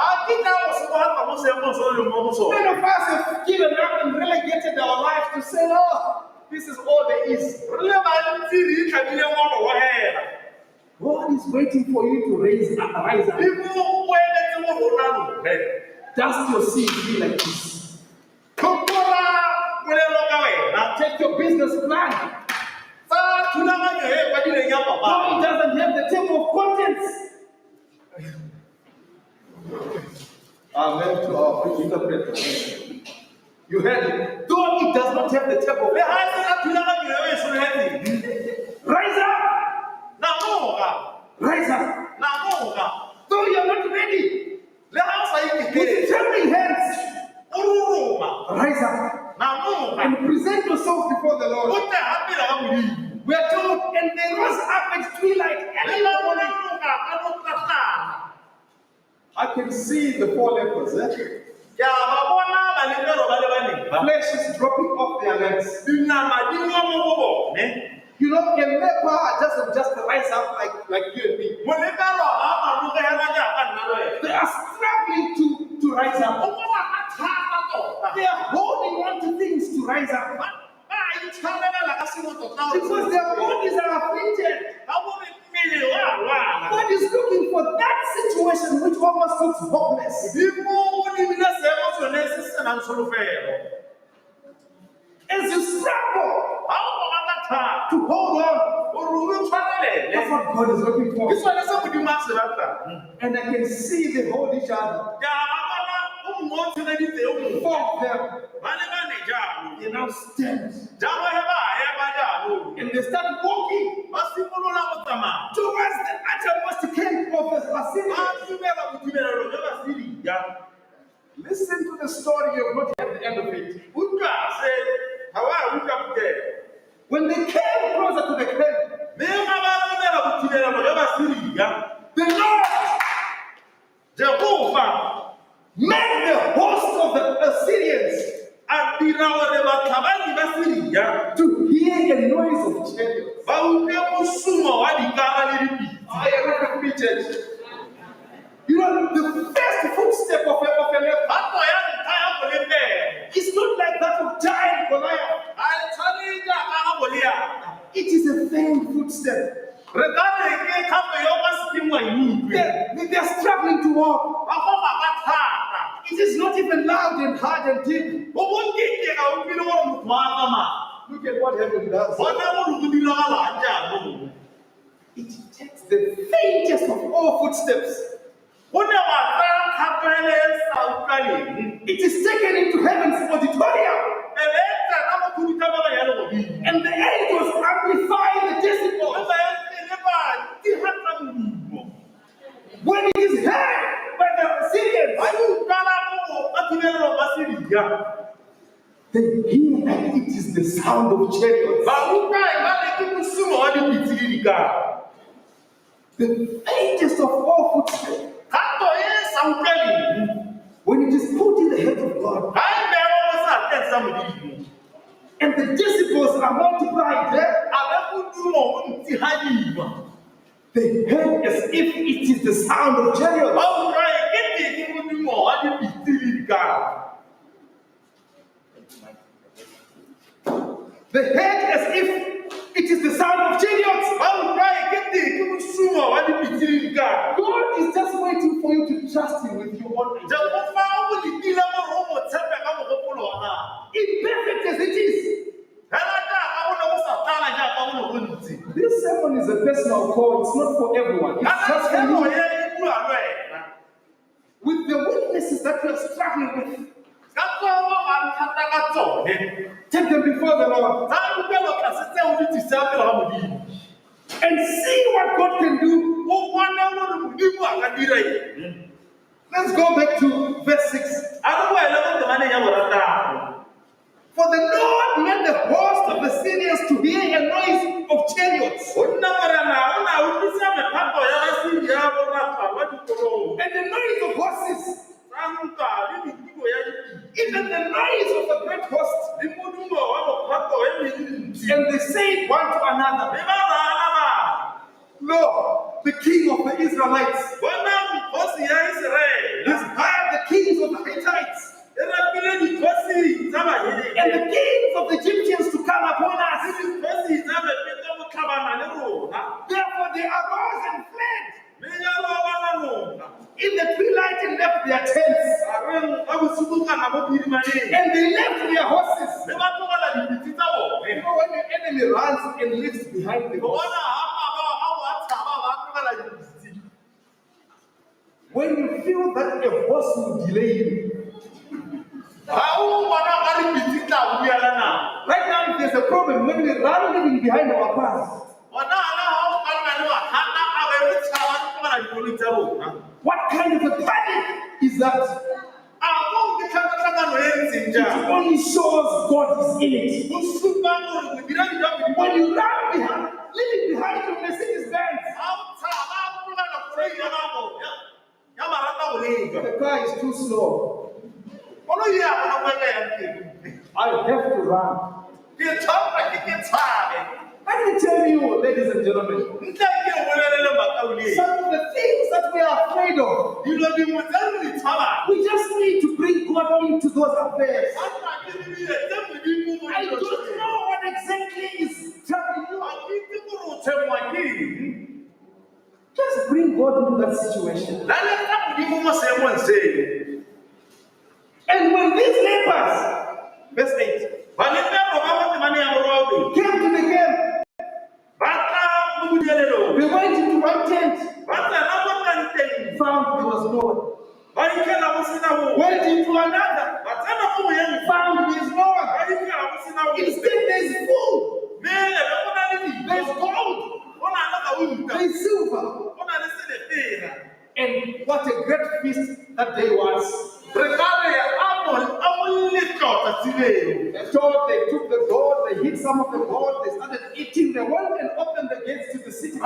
Many of us have given up and relegated our life to say, "Oh, this is all there is." God is waiting for you to rise up. Dust your seat be like this. Now take your business plan. No, it doesn't have the table of contents. Amen to our interpreter. You heard it. Though it does not have the table. Rise up. Rise up. Though you are not ready. With trembling hands. Rise up. And present yourself before the Lord. We are told, and they rose up at twilight early in the morning. I can see the four lepers. Flesh is dropping off their legs. You know, a leper doesn't just rise up like you and me. They are struggling to rise up. They are holding on to things to rise up. Because their bodies are afflicted. God is looking for that situation which almost looks hopeless. As you struggle to hold on, that's what God is looking for. And I can see they hold each other. Four of them. They now stand. And they start walking towards the uttermost camp of the Assyrians. Listen to the story, you have not heard the end of it. When they came closer to the camp, the Lord, Jehovah, made the host of the Assyrians to hear a noise of chariots. You know, the first footstep of a leper is not like that of giant Goliath. It is a faint footstep. They're struggling to walk. It is not even loud and hard and deep. Look at what heaven does. It takes the faintest of all footsteps. It is taken into heaven's auditorium. And the angels amplify the decibels. When it is heard by the Assyrians, they hear that it is the sound of chariots. The faintest of all footsteps. When it is put in the hands of God, and the decibels are multiplied, they heard as if it is the sound of chariots. They heard as if it is the sound of chariots. God is just waiting for you to trust Him with your own life. Imperfect as it is. This sermon is a personal call. It's not for everyone. It's just for you. With the weaknesses that you are struggling with, take them before the Lord and see what God can do. Let's go back to verse 6. For the Lord made the host of the Syrians to hear a noise of chariots and the noise of horses, even the noise of a great host. And they said one to another, Lord, the king of the Israelites has hired the kings of the Hittites and the kings of the Egyptians to come upon us. Therefore they arose and fled And they left their horses. You know, when the enemy runs and leaves behind the horse, when you feel that a horse will delay you, right now if there's a problem, when we run leaving behind our cars, what kind of a panic is that? It only shows God is in it. When you run behind, leaving behind your Mercedes Benz, the car is too slow. I have to run. I can tell you, ladies and gentlemen, some of the things that we are afraid of, we just need to bring God into those affairs. I don't know what exactly is troubling you. Just bring God into that situation. And when these lepers, verse 8, came to the camp, they went into one tent, found there was no one. Went into another, found there is no one. Instead, there's food, there's gold, there's silver. And what a great feast that day was. They took the gold, they hid some of the gold, they started eating, they went and opened the gates to the city.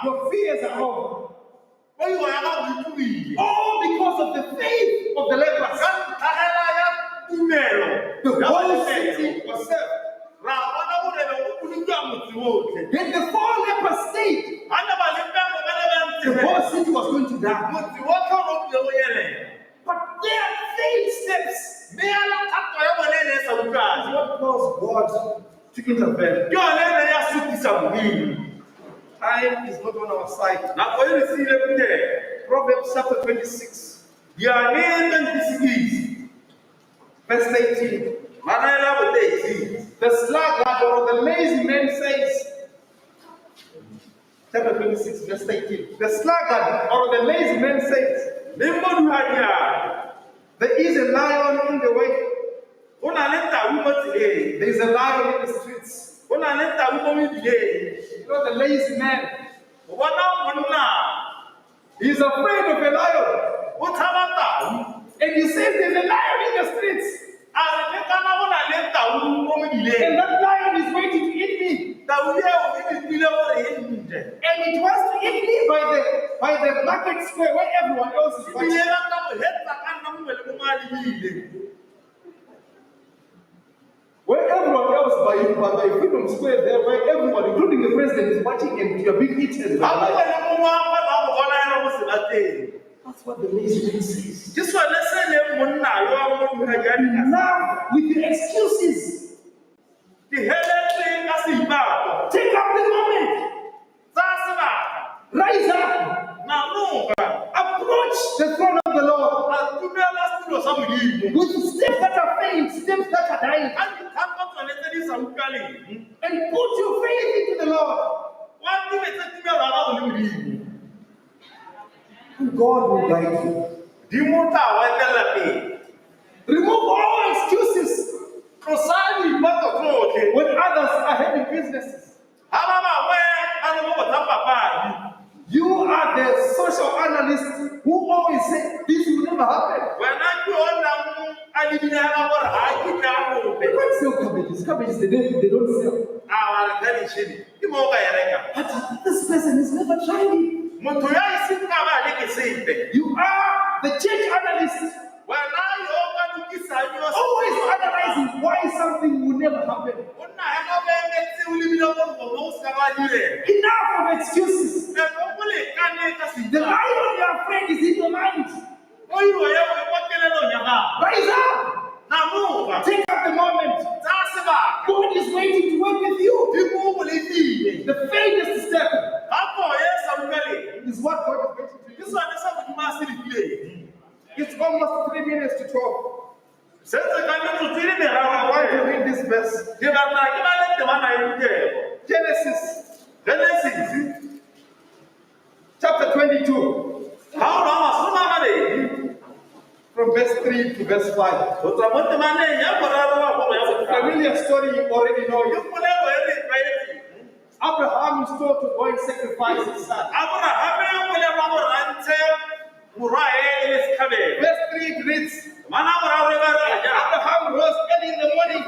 Your fears are over. All because of the faith of the lepers. The whole city was saved. Then the 4 lepers stayed. The whole city was going to die. But their faith steps what caused God to intervene. Time is not on our side. Proverbs chapter 26, verse 18. The sluggard or the lazy man says, chapter 26, verse 18. The sluggard or the lazy man says, there is a lion in the way. There is a lion in the streets. You know the lazy man. He is afraid of a lion. And he says there's a lion in the streets. And that lion is waiting to eat me. And it wants to eat me by the market square where everyone else is watching. Where everyone else by Freedom Square there, where everyone, including the president, is watching and you're being eaten by a lion. That's what the lazy man says. Just for now, with the excuses, take up the moment. Rise up. Approach the throne of the Lord with steps that are faint, steps that are dying, and put your faith into the Lord. And God will guide you. Remove all excuses when others are having businesses. You are the social analyst who always say this will never happen. You can't sell cabbages. Cabbages, they don't sell. But this person has never tried it. You are the church analyst. Always analyzing why something will never happen. Enough of excuses. The lion you are afraid is in your mind. Rise up. Take up the moment. God is waiting to work with you. The faintest step is what God is waiting to do. It's almost 3 minutes to 12. I want to read this verse. Genesis chapter 22. From verse 3 to verse 5. It's a familiar story you already know. Abraham is told to go and sacrifice his son. Verse 3 it reads, Abraham rose early in the morning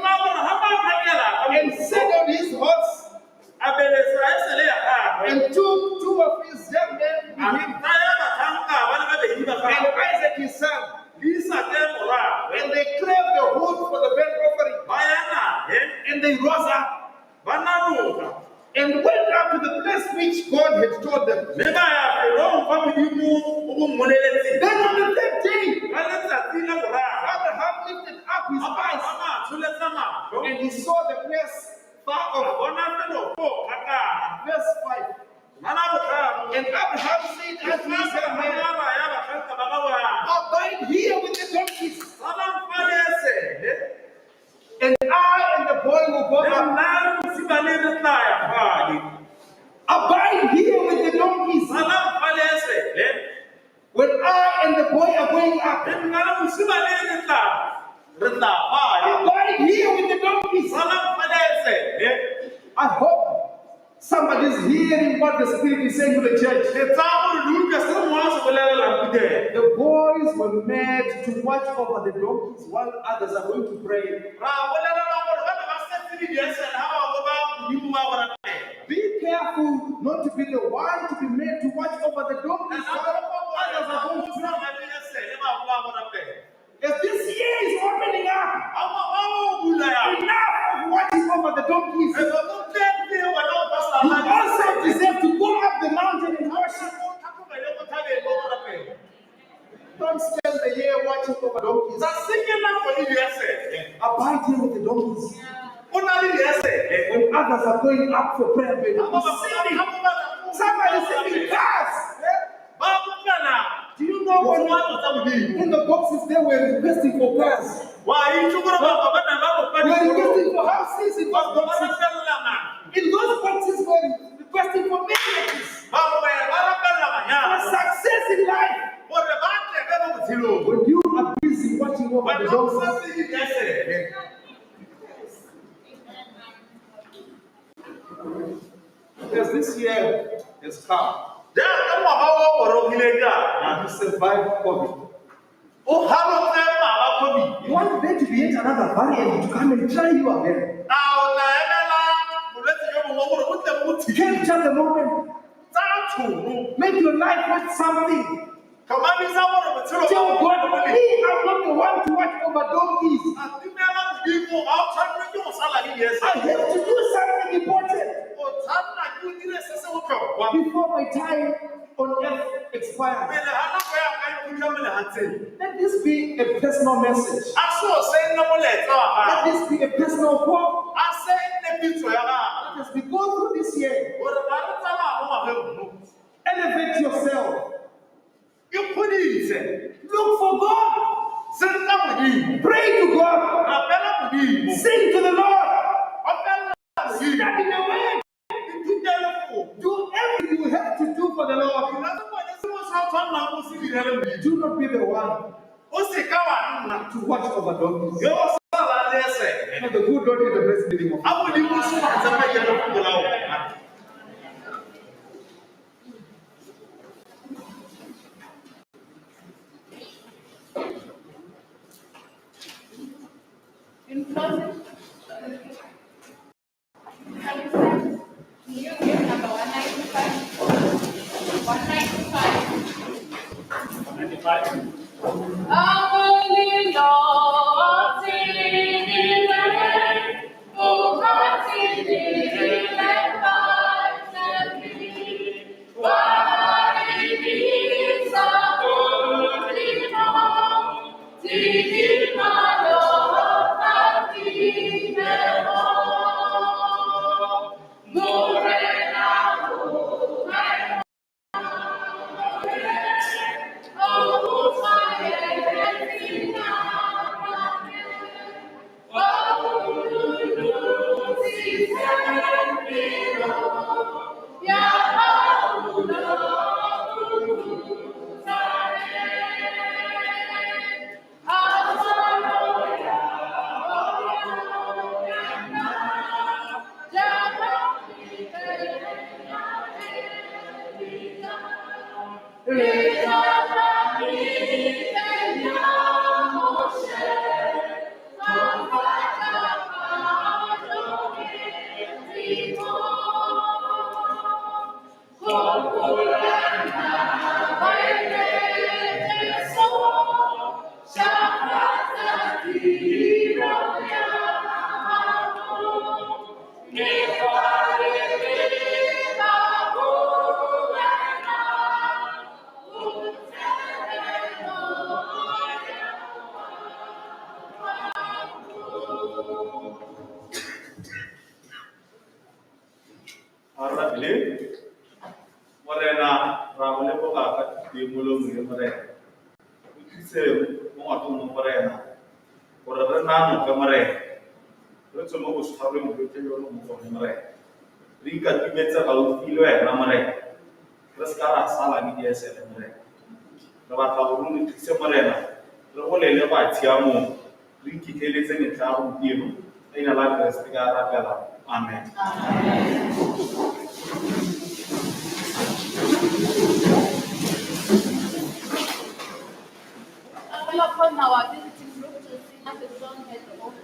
and saddled his horse and took two of his young men with him and Isaac his son. And they cleared the wood for the burnt offering. And they rose up and went up to the place which God had told them. Then on the third day, Abraham lifted up his eyes and he saw the place far off. Verse 5. And Abraham said unto his young men, abide here with the donkeys, and I and the boy will go up. Abide here with the donkeys. When I and the boy are going up, abide here with the donkeys. I hope somebody's hearing what the Spirit is saying to the church. The boys were made to watch over the donkeys while others are going to pray. Be careful not to be the one to be made to watch over the donkeys while others are going to pray. As this year is opening up, enough of watching over the donkeys. You also deserve to go up the mountain and worship. Don't spend the year watching over donkeys. Abide here with the donkeys. When others are going up for prayer, somebody singing cars. Do you know what in the boxes they were requesting for cars? They were requesting for houses in those boxes. In those boxes were requesting for marriages, for success in life. When you are busy watching over the donkeys, because this year has come. And you survived COVID. You want there to be yet another variant to come and try you again. Capture the moment. Make your life worth something. Tell God, me, I'm not the one to watch over donkeys. I have to do something important before my time on earth expires. Let this be a personal message. Let this be a personal quote. As we go through this year, elevate yourself. Look for God. Pray to God. Sing to the Lord. Stand in the way. Do everything you have to do for the Lord. Do not be the one to watch over donkeys. For the good Lord is the blessed living of In closing, you give number 195. 195. Holy Lord, sing in the land, who hearts in thee and lives and peace. What it is a holy home, sing in my Lord, and in the home. Arabile, Morena, Ramale Boga, the Mulum, Morena. Say, Moatu Morena, or a Renano Camare. Let's almost have him with you from Mare. Rika gets about Filo and Namare. Rascara Sala Media said Mare. The Vataruni Marena. The whole by Tiamo. Riki Teles and Town Piru. In a life as the Garabella. Amen. Well, upon our visiting group to sing us a song at the moment.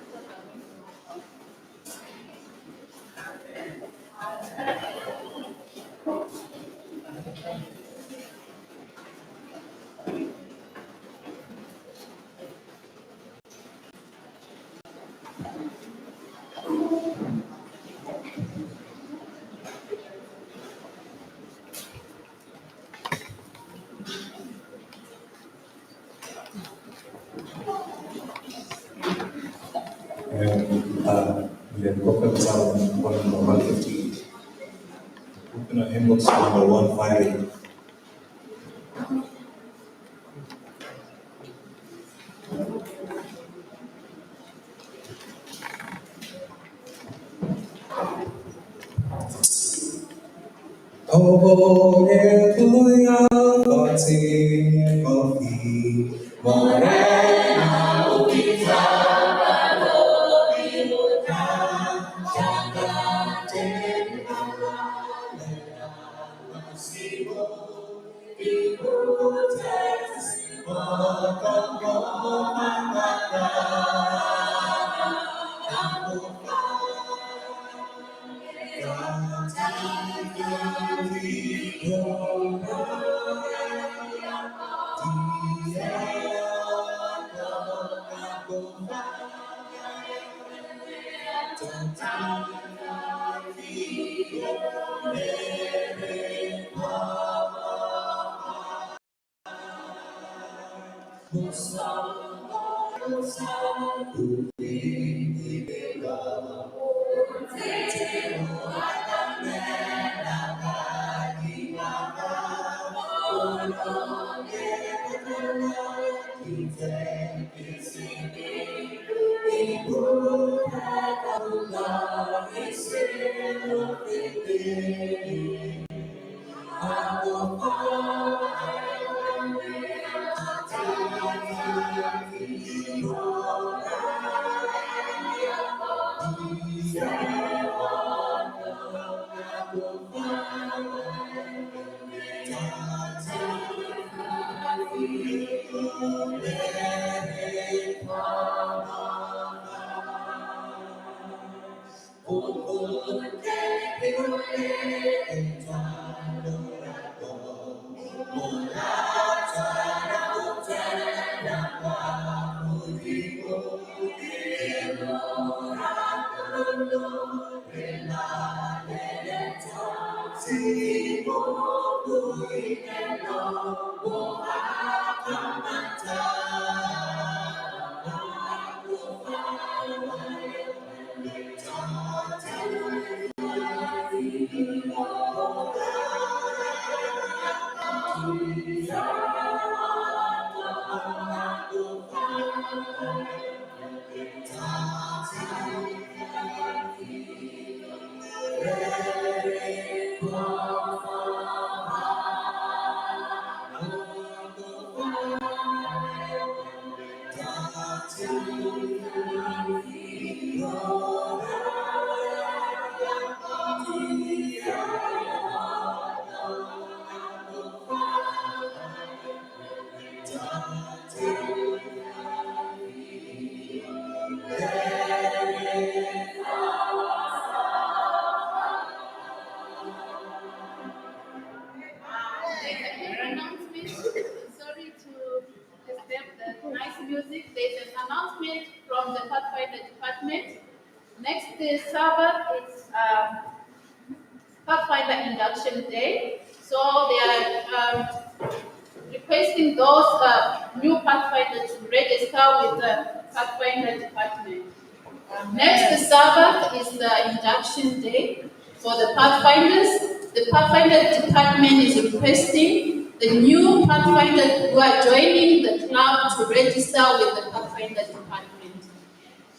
We have broken Psalm 158. Open our hymn books number 158. Oh, hallelujah, Vati, Kofi, Morena, Ubita, Imuta, Changa, Tenala, Masibo, Imutas, Mokambo, Mamaka, Sorry to disturb the nice music. There's an announcement from the Pathfinder department. Next is Sabbath. It's Pathfinder induction day. So they are requesting those new Pathfinders to register with the Pathfinder department. Next, the Sabbath is the induction day for the Pathfinders. The Pathfinder department is requesting the new Pathfinder who are joining the club to register with the Pathfinder department.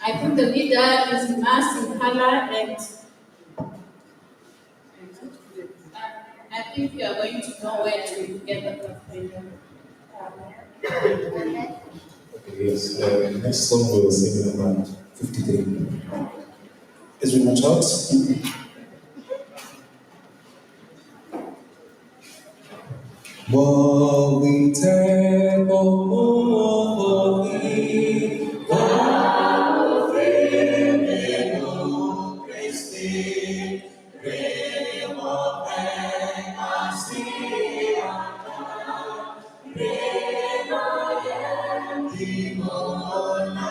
I think the leader is Mass in color, and I think you are going to know where to get the Pathfinder. Okay, yes. Next song we'll sing around 53. Is it much out? What we take over thee, thou faithful Christi, Rim of Ecclesia, Rim of Dimona,